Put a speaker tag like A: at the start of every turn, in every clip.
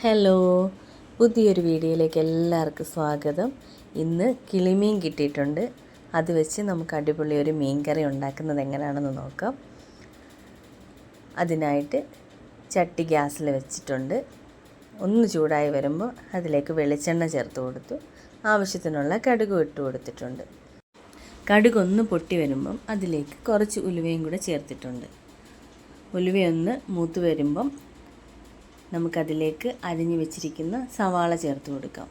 A: Hello, പുതിയൊരു വീഡിയോയിലേക്ക് എല്ലാവർക്കും സ്വാഗതം. ഇന്ന് കിളിമീൻ കിട്ടിയിട്ടുണ്ട്. അത് വെച്ച് നമുക്ക് അടിപൊളി ഒരു മീൻ കറി ഉണ്ടാക്കുന്നത് എങ്ങനെയാണെന്ന് നോക്കാം. അതിനായിട്ട് ചട്ടി ഗ്യാസിൽ വെച്ചിട്ടുണ്ട്. ഒന്ന് ചൂടായി വരുമ്പോൾ അതിലേക്ക് വെളിച്ചെണ്ണ ചേർത്ത് കൊടുത്തു. ആവശ്യത്തിനുള്ള കടുക് ഇട്ട് കൊടുത്തിട്ടുണ്ട്. കടുക് ഒന്ന് പൊട്ടി വരുമ്പം അതിലേക്ക് കുറച്ച് ഉലുവയും കൂടെ ചേർത്തിട്ടുണ്ട്. ഉലുവയൊന്ന് മൂത്ത് വരുമ്പം നമുക്കതിലേക്ക് അരിഞ്ഞു വെച്ചിരിക്കുന്ന സവാള ചേർത്ത് കൊടുക്കാം.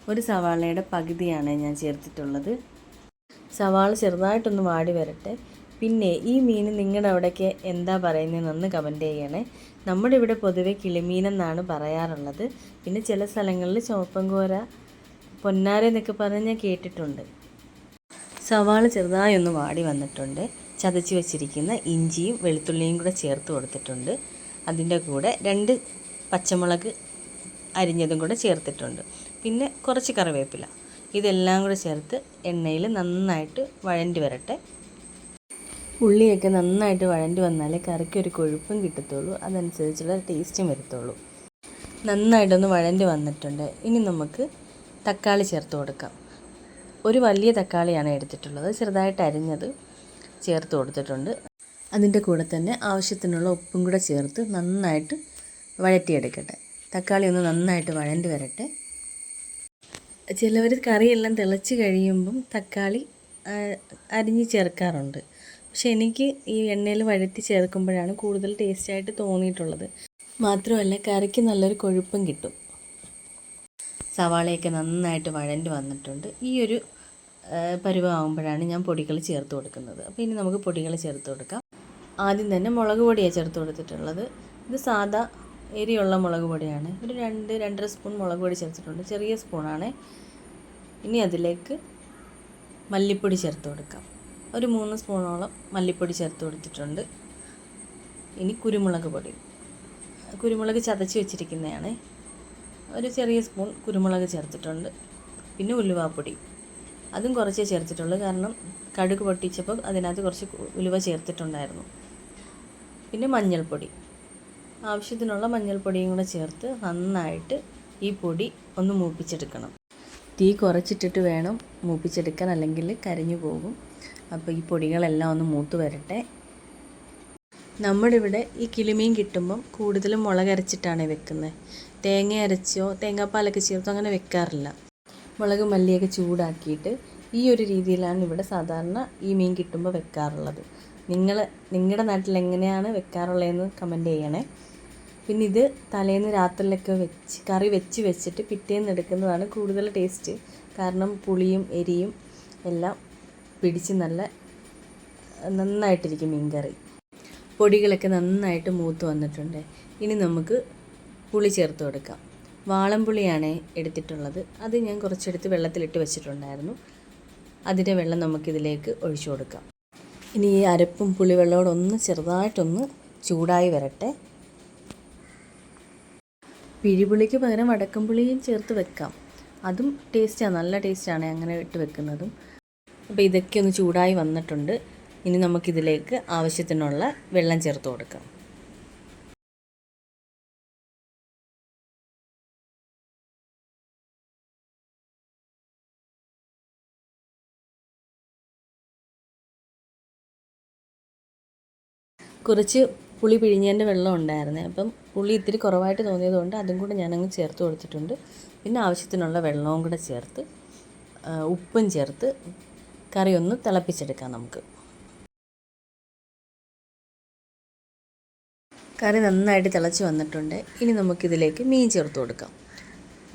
A: ഒരു സവാളയുടെ പകുതിയാണ് ഞാൻ ചേർത്തിട്ടുള്ളത്. സവാള ചെറുതായിട്ടൊന്ന് വാടി വരട്ടെ. പിന്നെ ഈ മീൻ നിങ്ങളുടെ അവിടേക്ക് എന്താ പറയുന്നതെന്നൊന്ന് കമൻറ്റ് ചെയ്യണേ. നമ്മുടെ ഇവിടെ പൊതുവെ കിളിമീനെന്നാണ് പറയാറുള്ളത്. പിന്നെ ചില സ്ഥലങ്ങളിൽ ചുവപ്പൻകോര, പൊന്നാര എന്നൊക്കെ പറഞ്ഞ് ഞാൻ കേട്ടിട്ടുണ്ട്. സവാള ചെറുതായി ഒന്ന് വാടി വന്നിട്ടുണ്ട്. ചതച്ച് വെച്ചിരിക്കുന്ന ഇഞ്ചിയും വെളുത്തുള്ളിയും കൂടെ ചേർത്ത് കൊടുത്തിട്ടുണ്ട്. അതിൻ്റെ കൂടെ 2 പച്ചമുളക് അരിഞ്ഞതും കൂടെ ചേർത്തിട്ടുണ്ട്. പിന്നെ കുറച്ച് കറിവേപ്പില. ഇതെല്ലാം കൂടെ ചേർത്ത് എണ്ണയിൽ നന്നായിട്ട് വഴണ്ടി വരട്ടെ. ഉള്ളിയൊക്കെ നന്നായിട്ട് വഴണ്ടി വന്നാലേ കറിക്കൊരു കൊഴുപ്പും കിട്ടത്തുള്ളൂ. അതനുസരിച്ചുള്ള ടേസ്റ്റും വരത്തുള്ളൂ. നന്നായിട്ടൊന്ന് വഴണ്ടി വന്നിട്ടുണ്ട്. ഇനി നമുക്ക് തക്കാളി ചേർത്ത് കൊടുക്കാം. ഒരു വലിയ തക്കാളിയാണ് എടുത്തിട്ടുള്ളത്. ചെറുതായിട്ട് അരിഞ്ഞത് ചേർത്ത് കൊടുത്തിട്ടുണ്ട്. അതിൻ്റെ കൂടെ തന്നെ ആവശ്യത്തിനുള്ള ഉപ്പും കൂടെ ചേർത്ത് നന്നായിട്ട് വഴറ്റിയെടുക്കട്ടെ. തക്കാളി ഒന്ന് നന്നായിട്ട് വഴണ്ടി വരട്ടെ. ചിലവർ കറിയെല്ലാം തിളച്ച് കഴിയുമ്പം തക്കാളി അരിഞ്ഞ് ചേർക്കാറുണ്ട്. പക്ഷെ എനിക്ക് ഈ എണ്ണയിൽ വഴറ്റി ചേർക്കുമ്പോഴാണ് കൂടുതൽ ടേസ്റ്റായിട്ട് തോന്നിയിട്ടുള്ളത്. മാത്രമല്ല കറിക്ക് നല്ലൊരു കൊഴുപ്പും കിട്ടും. സവാളയൊക്കെ നന്നായിട്ട് വഴണ്ടി വന്നിട്ടുണ്ട്. ഈ ഒരു പരുവമാകുമ്പോഴാണ് ഞാൻ പൊടികൾ ചേർത്ത് കൊടുക്കുന്നത്. അപ്പോൾ ഇനി നമുക്ക് പൊടികൾ ചേർത്ത് കൊടുക്കാം. ആദ്യം തന്നെ മുളക് പൊടിയാണ് ചേർത്ത് കൊടുത്തിട്ടുള്ളത്. ഇത് സാദാ എരിയുള്ള മുളക് പൊടിയാണ്. ഒരു 2-2.5 സ്പൂൺ മുളക് പൊടി ചേർത്തിട്ടുണ്ട്. ചെറിയ സ്പൂണാണ്. ഇനി അതിലേക്ക് മല്ലിപ്പൊടി ചേർത്ത് കൊടുക്കാം. ഒരു 3 സ്പൂണോളം മല്ലിപ്പൊടി ചേർത്ത് കൊടുത്തിട്ടുണ്ട്. ഇനി കുരുമുളക് പൊടി. കുരുമുളക് ചതച്ച് വെച്ചിരിക്കുന്നതാണ്. ഒരു ചെറിയ സ്പൂൺ കുരുമുളക് ചേർത്തിട്ടുണ്ട്. പിന്നെ ഉലുവാപ്പൊടി. അതും കുറച്ചേ ചേർത്തിട്ടുള്ളൂ. കാരണം കടുക് പൊട്ടിച്ചപ്പോൾ അതിനകത്ത് കുറച്ച് ഉലുവ ചേർത്തിട്ടുണ്ടായിരുന്നു. പിന്നെ മഞ്ഞൾപ്പൊടി. ആവശ്യത്തിനുള്ള മഞ്ഞൾപ്പൊടിയും കൂടെ ചേർത്ത് നന്നായിട്ട് ഈ പൊടി ഒന്ന് മൂപ്പിച്ചെടുക്കണം. തീ കുറച്ചിട്ടിട്ട് വേണം മൂപ്പിച്ചെടുക്കാൻ, അല്ലെങ്കിൽ കരിഞ്ഞു പോകും. അപ്പോൾ ഈ പൊടികളെല്ലാം ഒന്ന് മൂത്ത് വരട്ടെ. നമ്മുടെ ഇവിടെ ഈ കിളിമീൻ കിട്ടുമ്പം കൂടുതലും മുളകരച്ചിട്ടാണ് വെക്കുന്നത്. തേങ്ങ അരച്ചോ തേങ്ങാപ്പാലൊക്കെ ചേർത്തോ അങ്ങനെ വെക്കാറില്ല. മുളക് മല്ലിയൊക്കെ ചൂടാക്കിയിട്ട് ഈ ഒരു രീതിയിലാണ് ഇവിടെ സാധാരണ ഈ മീൻ കിട്ടുമ്പോൾ വെക്കാറുള്ളത്. നിങ്ങളുടെ നാട്ടിൽ എങ്ങനെയാണ് വെക്കാറുള്ളതെന്ന് കമൻറ്റ് ചെയ്യണേ. പിന്നെ ഇത് തലേന്ന് രാത്രിയിലൊക്കെ കറി വെച്ചിട്ട് പിറ്റേന്ന് എടുക്കുന്നതാണ് കൂടുതൽ ടേസ്റ്റ്. കാരണം പുളിയും എരിയും എല്ലാം പിടിച്ച് നന്നായിട്ടിരിക്കും മീൻ കറി. പൊടികളൊക്കെ നന്നായിട്ട് മൂത്ത് വന്നിട്ടുണ്ട്. ഇനി നമുക്ക് പുളി ചേർത്ത് കൊടുക്കാം. വാളംപുളിയാണ് എടുത്തിട്ടുള്ളത്. അത് ഞാൻ കുറച്ചെടുത്ത് വെള്ളത്തിലിട്ട് വെച്ചിട്ടുണ്ടായിരുന്നു. അതിൻ്റെ വെള്ളം നമുക്കിതിലേക്ക് ഒഴിച്ചു കൊടുക്കാം. ഇനി ഈ അരപ്പും പുളിവെള്ളമോടൊന്ന് ചെറുതായിട്ടൊന്ന് ചൂടായി വരട്ടെ. പിഴിപുളിക്ക് പകരം വടക്കംപുളിയും ചേർത്ത് വെക്കാം. അതും ടേസ്റ്റാണ്, നല്ല ടേസ്റ്റാണ് അങ്ങനെ ഇട്ട് വെക്കുന്നതും. അപ്പോൾ ഇതൊക്കെ ഒന്ന് ചൂടായി വന്നിട്ടുണ്ട്. ഇനി നമുക്കിതിലേക്ക് ആവശ്യത്തിനുള്ള വെള്ളം ചേർത്ത് കൊടുക്കാം. കുറച്ച് പുളി പിഴിഞ്ഞതിൻ്റെ വെള്ളം ഉണ്ടായിരുന്നേ. അപ്പം പുളി ഇത്തിരി കുറവായിട്ട് തോന്നിയതുകൊണ്ട് അതും കൂടെ ഞാനങ്ങ് ചേർത്ത് കൊടുത്തിട്ടുണ്ട്. പിന്നെ ആവശ്യത്തിനുള്ള വെള്ളവും കൂടെ ചേർത്ത് ഉപ്പും ചേർത്ത് കറി ഒന്ന് തിളപ്പിച്ചെടുക്കാം നമുക്ക്. കറി നന്നായിട്ട് തിളച്ച് വന്നിട്ടുണ്ട്. ഇനി നമുക്കിതിലേക്ക് മീൻ ചേർത്ത് കൊടുക്കാം.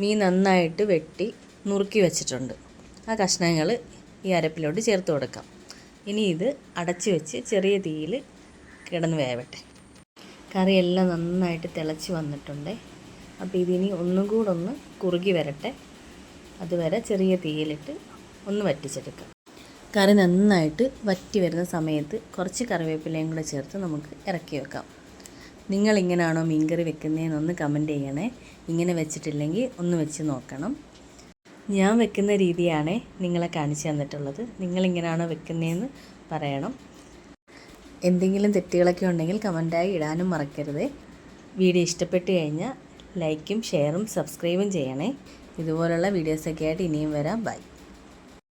A: മീൻ നന്നായിട്ട് വെട്ടി നുറുക്കി വെച്ചിട്ടുണ്ട്. ആ കഷ്ണങ്ങൾ ഈ അരപ്പിലോട്ട് ചേർത്ത് കൊടുക്കാം. ഇനി ഇത് അടച്ച് വെച്ച് ചെറിയ തീയിൽ കിടന്ന് വേവട്ടെ. കറിയെല്ലാം നന്നായിട്ട് തിളച്ച് വന്നിട്ടുണ്ട്. അപ്പോൾ ഇതിനി ഒന്നും കൂടെ ഒന്ന് കുറുകി വരട്ടെ. അതുവരെ ചെറിയ തീയിലിട്ട് ഒന്ന് വറ്റിച്ചെടുക്കാം. കറി നന്നായിട്ട് വറ്റി വരുന്ന സമയത്ത് കുറച്ച് കറിവേപ്പിലയും കൂടെ ചേർത്ത് നമുക്ക് ഇറക്കി വെക്കാം. നിങ്ങളിങ്ങനെയാണോ മീൻകറി വെക്കുന്നതെന്നൊന്ന് കമൻറ്റ് ചെയ്യണേ. ഇങ്ങനെ വെച്ചിട്ടില്ലെങ്കിൽ ഒന്ന് വെച്ച് നോക്കണം. ഞാൻ വെക്കുന്ന രീതിയാണ് നിങ്ങളെ കാണിച്ചു തന്നിട്ടുള്ളത്. നിങ്ങളിങ്ങനെയാണോ വെക്കുന്നതെന്ന് പറയണം. എന്തെങ്കിലും തെറ്റുകളൊക്കെ ഉണ്ടെങ്കിൽ കമൻറ്റായി ഇടാനും മറക്കരുത്. വീഡിയോ ഇഷ്ടപ്പെട്ട് കഴിഞ്ഞാൽ ലൈക്കും ഷെയറും സബ്സ്ക്രൈബും ചെയ്യണേ. ഇതുപോലുള്ള വീഡിയോസൊക്കെ ആയിട്ട് ഇനിയും വരാം. ബൈ.